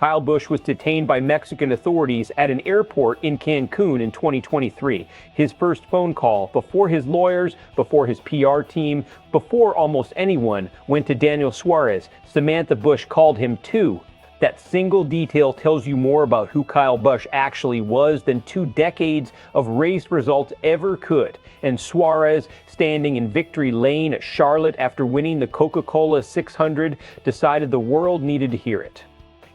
Kyle Busch was detained by Mexican authorities at an airport in Cancun in 2023. His first phone call, before his lawyers, before his PR team, before almost anyone, went to Daniel Suarez. Samantha Busch called him too. That single detail tells you more about who Kyle Busch actually was than 2 decades of race results ever could. And Suarez, standing in victory lane at Charlotte after winning the Coca-Cola 600, decided the world needed to hear it.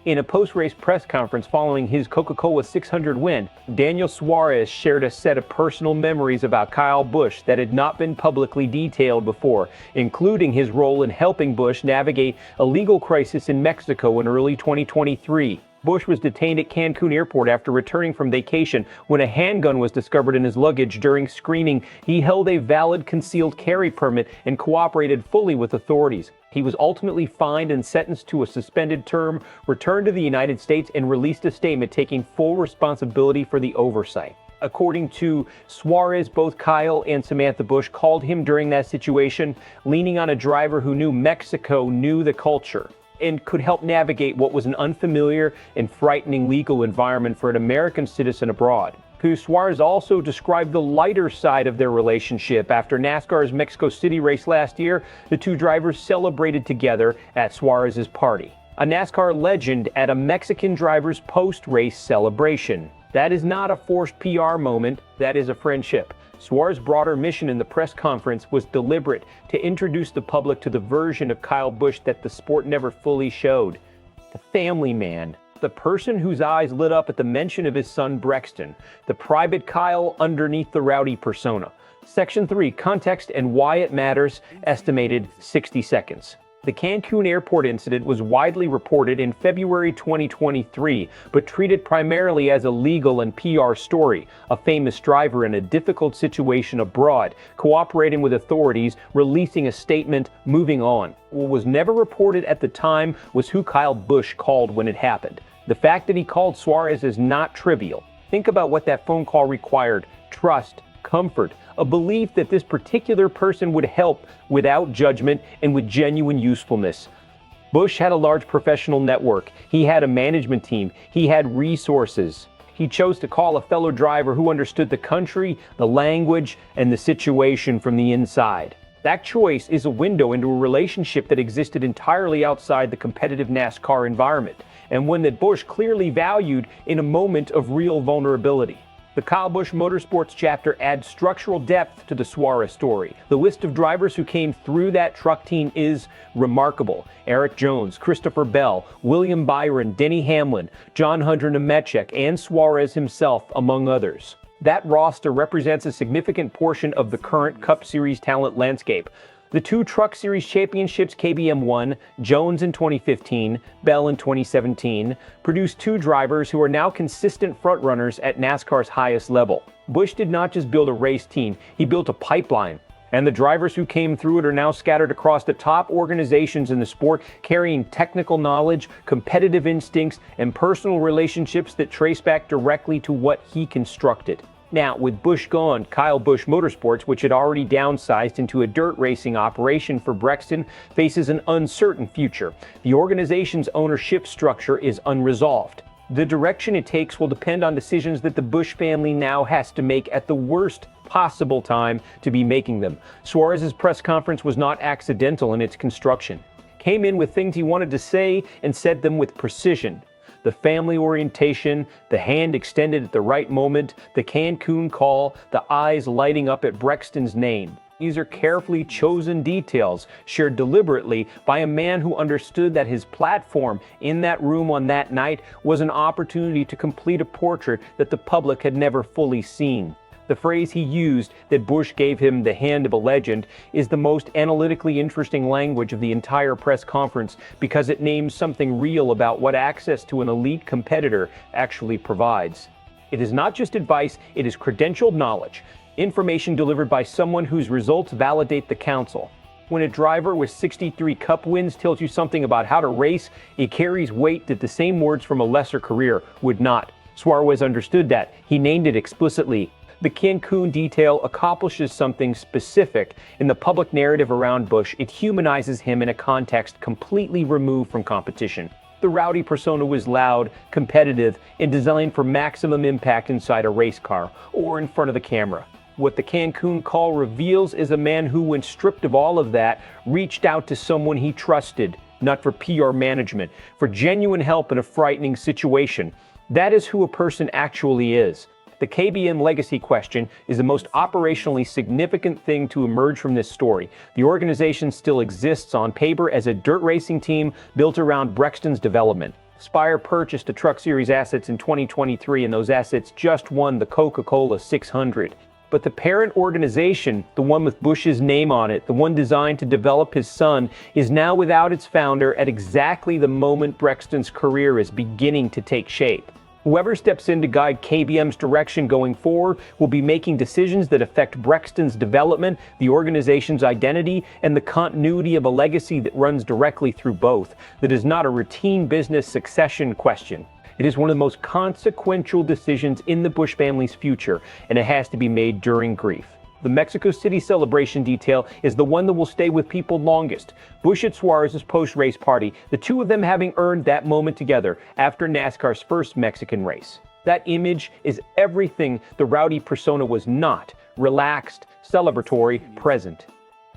In a post-race press conference following his Coca-Cola 600 win, Daniel Suarez shared a set of personal memories about Kyle Busch that had not been publicly detailed before, including his role in helping Busch navigate a legal crisis in Mexico in early 2023. Busch was detained at Cancun Airport after returning from vacation when a handgun was discovered in his luggage. During screening, he held a valid concealed carry permit and cooperated fully with authorities. He was ultimately fined and sentenced to a suspended term, returned to the United States, and released a statement taking full responsibility for the oversight. According to Suarez, both Kyle and Samantha Busch called him during that situation, leaning on a driver who knew Mexico, knew the culture, and could help navigate what was an unfamiliar and frightening legal environment for an American citizen abroad. Suarez also described the lighter side of their relationship. After NASCAR's Mexico City race last year, the two drivers celebrated together at Suarez's party. A NASCAR legend at a Mexican driver's post-race celebration. That is not a forced PR moment, that is a friendship. Suarez's broader mission in the press conference was deliberate, to introduce the public to the version of Kyle Busch that the sport never fully showed. The family man. The person whose eyes lit up at the mention of his son Brexton. The private Kyle underneath the rowdy persona. Section 3, Context and Why It Matters, estimated 60 seconds. The Cancun Airport incident was widely reported in February 2023, but treated primarily as a legal and PR story. A famous driver in a difficult situation abroad, cooperating with authorities, releasing a statement, moving on. What was never reported at the time was who Kyle Busch called when it happened. The fact that he called Suarez is not trivial. Think about what that phone call required: trust, comfort, a belief that this particular person would help without judgment and with genuine usefulness. Busch had a large professional network. He had a management team. He had resources. He chose to call a fellow driver who understood the country, the language, and the situation from the inside. That choice is a window into a relationship that existed entirely outside the competitive NASCAR environment, and one that Busch clearly valued in a moment of real vulnerability. The Kyle Busch Motorsports chapter adds structural depth to the Suarez story. The list of drivers who came through that truck team is remarkable. Eric Jones, Christopher Bell, William Byron, Denny Hamlin, John Hunter Nemechek, and Suarez himself, among others. That roster represents a significant portion of the current Cup Series talent landscape. The 2 Truck Series championships KBM won, Jones in 2015, Bell in 2017, produced 2 drivers who are now consistent frontrunners at NASCAR's highest level. Busch did not just build a race team, he built a pipeline. And the drivers who came through it are now scattered across the top organizations in the sport, carrying technical knowledge, competitive instincts, and personal relationships that trace back directly to what he constructed. Now, with Busch gone, Kyle Busch Motorsports, which had already downsized into a dirt racing operation for Brexton, faces an uncertain future. The organization's ownership structure is unresolved. The direction it takes will depend on decisions that the Busch family now has to make at the worst possible time to be making them. Suarez's press conference was not accidental in its construction. Came in with things he wanted to say and said them with precision. The family orientation, the hand extended at the right moment, the Cancun call, the eyes lighting up at Brexton's name. These are carefully chosen details, shared deliberately by a man who understood that his platform in that room on that night was an opportunity to complete a portrait that the public had never fully seen. The phrase he used, that Busch gave him the hand of a legend, is the most analytically interesting language of the entire press conference because it names something real about what access to an elite competitor actually provides. It is not just advice, it is credentialed knowledge, information delivered by someone whose results validate the counsel. When a driver with 63 Cup wins tells you something about how to race, it carries weight that the same words from a lesser career would not. Suarez understood that. He named it explicitly. The Cancun detail accomplishes something specific in the public narrative around Busch. It humanizes him in a context completely removed from competition. The rowdy persona was loud, competitive, and designed for maximum impact inside a race car or in front of the camera. What the Cancun call reveals is a man who, when stripped of all of that, reached out to someone he trusted, not for PR management, for genuine help in a frightening situation. That is who a person actually is. The KBM legacy question is the most operationally significant thing to emerge from this story. The organization still exists on paper as a dirt racing team built around Brexton's development. Spire purchased a Truck Series assets in 2023, and those assets just won the Coca-Cola 600. But the parent organization, the one with Busch's name on it, the one designed to develop his son, is now without its founder at exactly the moment Brexton's career is beginning to take shape. Whoever steps in to guide KBM's direction going forward will be making decisions that affect Brexton's development, the organization's identity, and the continuity of a legacy that runs directly through both. That is not a routine business succession question. It is one of the most consequential decisions in the Busch family's future, and it has to be made during grief. The Mexico City celebration detail is the one that will stay with people longest. Busch at Suarez's post-race party, the two of them having earned that moment together after NASCAR's first Mexican race. That image is everything the rowdy persona was not: relaxed, celebratory, present.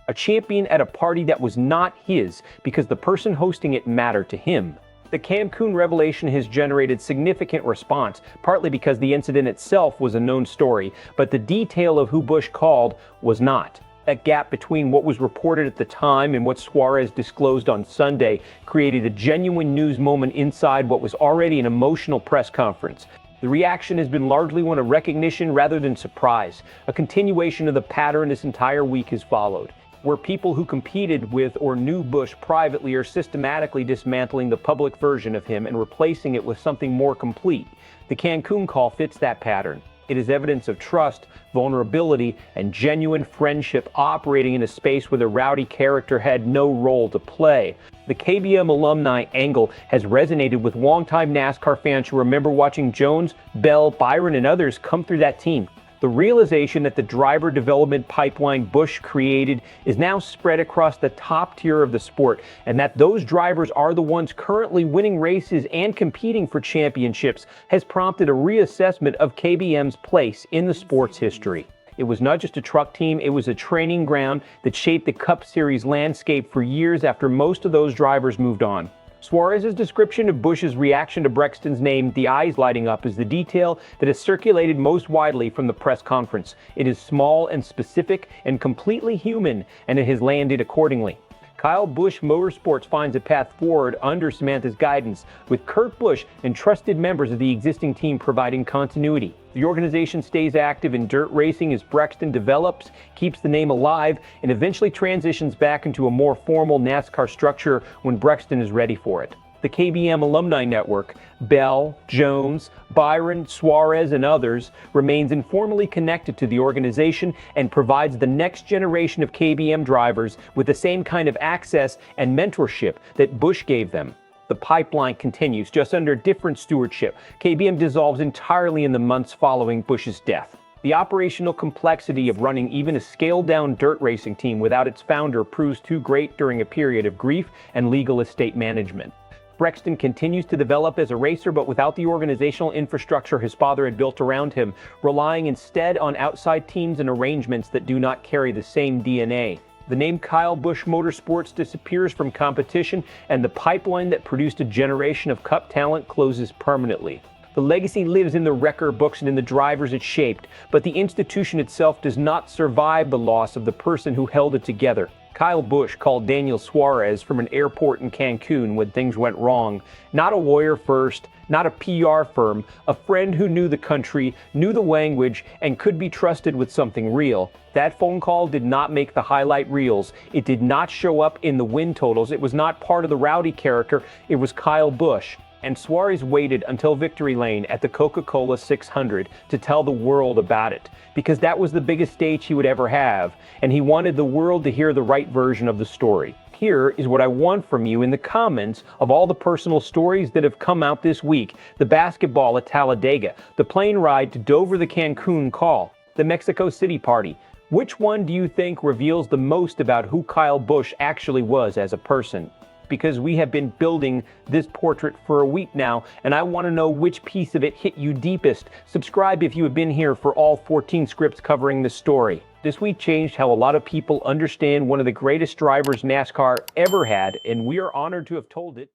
A champion at a party that was not his because the person hosting it mattered to him. The Cancun revelation has generated significant response, partly because the incident itself was a known story, but the detail of who Busch called was not. That gap between what was reported at the time and what Suarez disclosed on Sunday created a genuine news moment inside what was already an emotional press conference. The reaction has been largely one of recognition rather than surprise. A continuation of the pattern this entire week has followed, where people who competed with or knew Busch privately are systematically dismantling the public version of him and replacing it with something more complete. The Cancun call fits that pattern. It is evidence of trust, vulnerability, and genuine friendship operating in a space where the rowdy character had no role to play. The KBM alumni angle has resonated with longtime NASCAR fans who remember watching Jones, Bell, Byron, and others come through that team. The realization that the driver development pipeline Busch created is now spread across the top tier of the sport, and that those drivers are the ones currently winning races and competing for championships has prompted a reassessment of KBM's place in the sport's history. It was not just a truck team, it was a training ground that shaped the Cup Series landscape for years after most of those drivers moved on. Suarez's description of Busch's reaction to Brexton's name, the eyes lighting up, is the detail that has circulated most widely from the press conference. It is small and specific and completely human, and it has landed accordingly. Kyle Busch Motorsports finds a path forward under Samantha's guidance, with Kurt Busch and trusted members of the existing team providing continuity. The organization stays active in dirt racing as Brexton develops, keeps the name alive, and eventually transitions back into a more formal NASCAR structure when Brexton is ready for it. The KBM alumni network, Bell, Jones, Byron, Suarez, and others, remains informally connected to the organization and provides the next generation of KBM drivers with the same kind of access and mentorship that Busch gave them. The pipeline continues, just under different stewardship. KBM dissolves entirely in the months following Busch's death. The operational complexity of running even a scaled-down dirt racing team without its founder proves too great during a period of grief and legal estate management. Brexton continues to develop as a racer, but without the organizational infrastructure his father had built around him, relying instead on outside teams and arrangements that do not carry the same DNA. The name Kyle Busch Motorsports disappears from competition, and the pipeline that produced a generation of Cup talent closes permanently. The legacy lives in the record books and in the drivers it shaped, but the institution itself does not survive the loss of the person who held it together. Kyle Busch called Daniel Suarez from an airport in Cancun when things went wrong. Not a lawyer first, not a PR firm, a friend who knew the country, knew the language, and could be trusted with something real. That phone call did not make the highlight reels. It did not show up in the win totals. It was not part of the rowdy character. It was Kyle Busch. And Suarez waited until victory lane at the Coca-Cola 600 to tell the world about it, because that was the biggest stage he would ever have, and he wanted the world to hear the right version of the story. Here is what I want from you in the comments of all the personal stories that have come out this week: the basketball at Talladega, the plane ride to Dover, the Cancun call, the Mexico City party. Which one do you think reveals the most about who Kyle Busch actually was as a person? because we have been building this portrait for a week now, and I want to know which piece of it hit you deepest. Subscribe if you have been here for all 14 scripts covering the story. This week changed how a lot of people understand one of the greatest drivers NASCAR ever had, and we are honored to have told it.